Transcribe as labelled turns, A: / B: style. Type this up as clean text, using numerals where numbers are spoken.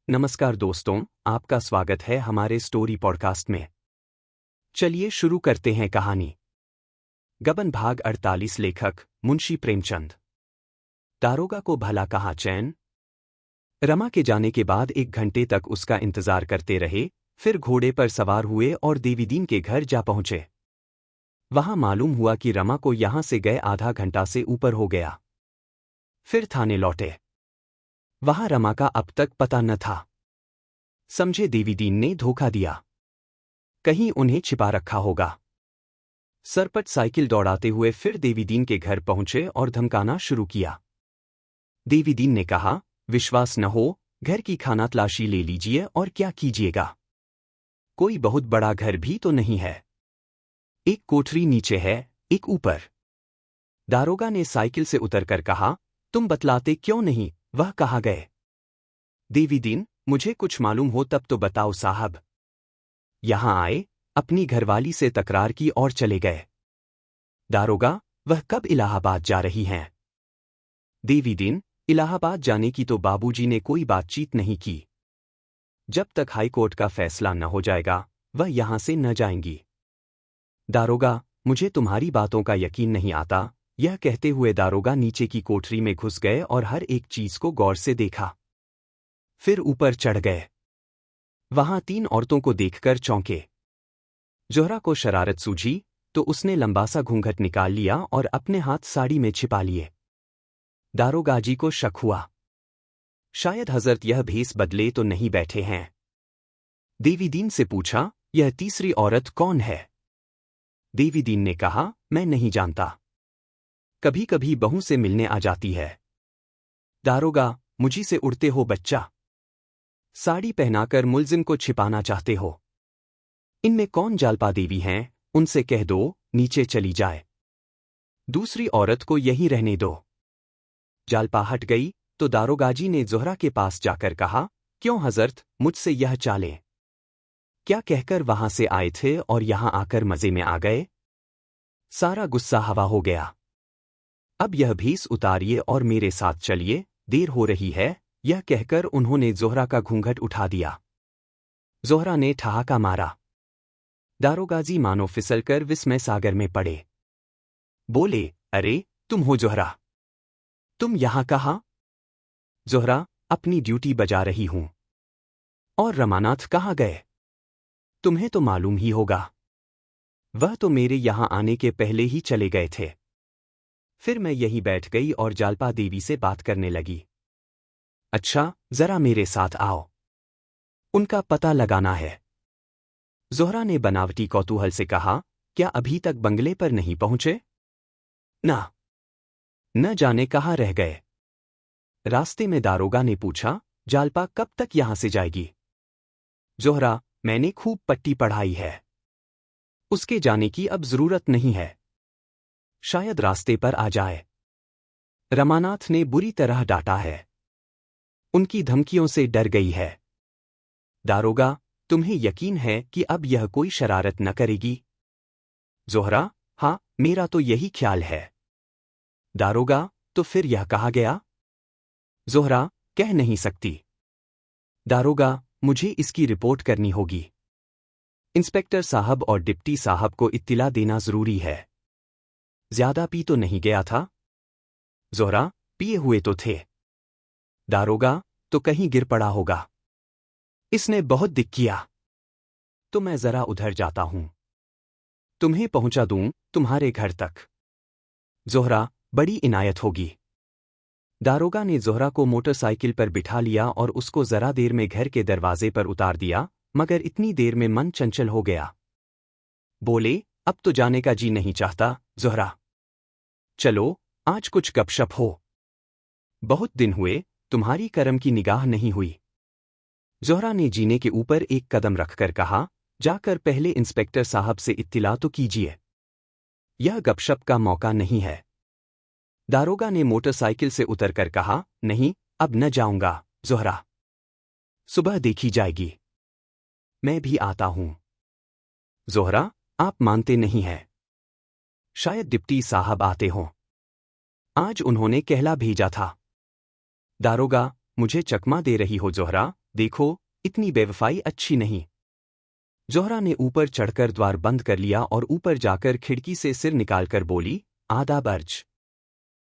A: नमस्कार दोस्तों, आपका स्वागत है हमारे स्टोरी पॉडकास्ट में। चलिए शुरू करते हैं कहानी। गबन भाग 48। लेखक मुंशी प्रेमचंद। दारोगा को भला कहाँ चैन। रमा के जाने के बाद 1 घंटे तक उसका इंतजार करते रहे, फिर घोड़े पर सवार हुए और देवीदीन के घर जा पहुंचे। वहां मालूम हुआ कि रमा को यहां से गए आधा घंटा से ऊपर हो गया। फिर थाने लौटे। वहां रमा का अब तक पता न था। समझे देवीदीन ने धोखा दिया, कहीं उन्हें छिपा रखा होगा। सरपट साइकिल दौड़ाते हुए फिर देवीदीन के घर पहुंचे और धमकाना शुरू किया। देवीदीन ने कहा, विश्वास न हो, घर की खाना तलाशी ले लीजिए और क्या कीजिएगा। कोई बहुत बड़ा घर भी तो नहीं है। एक कोठरी नीचे है, एक ऊपर। दारोगा ने साइकिल से उतरकर कहा, तुम बतलाते क्यों नहीं, वह कहाँ गए। देवीदीन, मुझे कुछ मालूम हो तब तो बताओ साहब। यहां आए, अपनी घरवाली से तकरार की और चले गए। दारोगा, वह कब इलाहाबाद जा रही हैं। देवीदीन, इलाहाबाद जाने की तो बाबूजी ने कोई बातचीत नहीं की। जब तक हाईकोर्ट का फैसला न हो जाएगा, वह यहां से न जाएंगी। दारोगा, मुझे तुम्हारी बातों का यकीन नहीं आता। यह कहते हुए दारोगा नीचे की कोठरी में घुस गए और हर एक चीज को गौर से देखा। फिर ऊपर चढ़ गए। वहां 3 औरतों को देखकर चौंके। जोहरा को शरारत सूझी तो उसने लंबा सा घूंघट निकाल लिया और अपने हाथ साड़ी में छिपा लिए। दारोगाजी को शक हुआ, शायद हजरत यह भेस बदले तो नहीं बैठे हैं। देवीदीन से पूछा, यह तीसरी औरत कौन है। देवीदीन ने कहा, मैं नहीं जानता। कभी कभी बहू से मिलने आ जाती है। दारोगा, मुझी से उड़ते हो बच्चा। साड़ी पहनाकर मुलजिम को छिपाना चाहते हो। इनमें कौन जालपा देवी हैं, उनसे कह दो नीचे चली जाए। दूसरी औरत को यहीं रहने दो। जालपा हट गई तो दारोगाजी ने जोहरा के पास जाकर कहा, क्यों हजरत, मुझसे यह चालें। क्या कहकर वहां से आए थे और यहां आकर मजे में आ गए। सारा गुस्सा हवा हो गया। अब यह भेस उतारिए और मेरे साथ चलिए, देर हो रही है। यह कहकर उन्होंने जोहरा का घूंघट उठा दिया। जोहरा ने ठहाका मारा। दारोगाजी मानो फिसलकर विस्मय सागर में पड़े। बोले, अरे तुम हो जोहरा। तुम यहां कहाँ। जोहरा, अपनी ड्यूटी बजा रही हूं। और रमानाथ कहाँ गए। तुम्हें तो मालूम ही होगा। वह तो मेरे यहां आने के पहले ही चले गए थे। फिर मैं यहीं बैठ गई और जालपा देवी से बात करने लगी। अच्छा, जरा मेरे साथ आओ। उनका पता लगाना है। जोहरा ने बनावटी कौतूहल से कहा, क्या अभी तक बंगले पर नहीं पहुंचे। ना, न जाने कहाँ रह गए। रास्ते में दारोगा ने पूछा, जालपा कब तक यहां से जाएगी। जोहरा, मैंने खूब पट्टी पढ़ाई है। उसके जाने की अब जरूरत नहीं है। शायद रास्ते पर आ जाए। रमानाथ ने बुरी तरह डांटा है। उनकी धमकियों से डर गई है। दारोगा, तुम्हें यकीन है कि अब यह कोई शरारत न करेगी। जोहरा, हाँ, मेरा तो यही ख्याल है। दारोगा, तो फिर यह कहा गया। जोहरा, कह नहीं सकती। दारोगा, मुझे इसकी रिपोर्ट करनी होगी। इंस्पेक्टर साहब और डिप्टी साहब को इत्तिला देना जरूरी है। ज्यादा पी तो नहीं गया था। जोहरा, पिए हुए तो थे। दारोगा, तो कहीं गिर पड़ा होगा। इसने बहुत दिक किया। तो मैं जरा उधर जाता हूं। तुम्हें पहुंचा दूं तुम्हारे घर तक। जोहरा, बड़ी इनायत होगी। दारोगा ने जोहरा को मोटरसाइकिल पर बिठा लिया और उसको जरा देर में घर के दरवाजे पर उतार दिया, मगर इतनी देर में मन चंचल हो गया। बोले, अब तो जाने का जी नहीं चाहता। जोहरा, चलो आज कुछ गपशप हो। बहुत दिन हुए, तुम्हारी करम की निगाह नहीं हुई। जोहरा ने जीने के ऊपर एक कदम रखकर कहा, जाकर पहले इंस्पेक्टर साहब से इत्तिला तो कीजिए। यह गपशप का मौका नहीं है। दारोगा ने मोटरसाइकिल से उतरकर कहा, नहीं, अब न जाऊंगा। जोहरा, सुबह देखी जाएगी। मैं भी आता हूं। जोहरा, आप मानते नहीं हैं। शायद डिप्टी साहब आते हों। आज उन्होंने कहला भेजा था। दारोगा, मुझे चकमा दे रही हो जोहरा, देखो, इतनी बेवफाई अच्छी नहीं। जोहरा ने ऊपर चढ़कर द्वार बंद कर लिया और ऊपर जाकर खिड़की से सिर निकालकर बोली, आदाब अर्ज।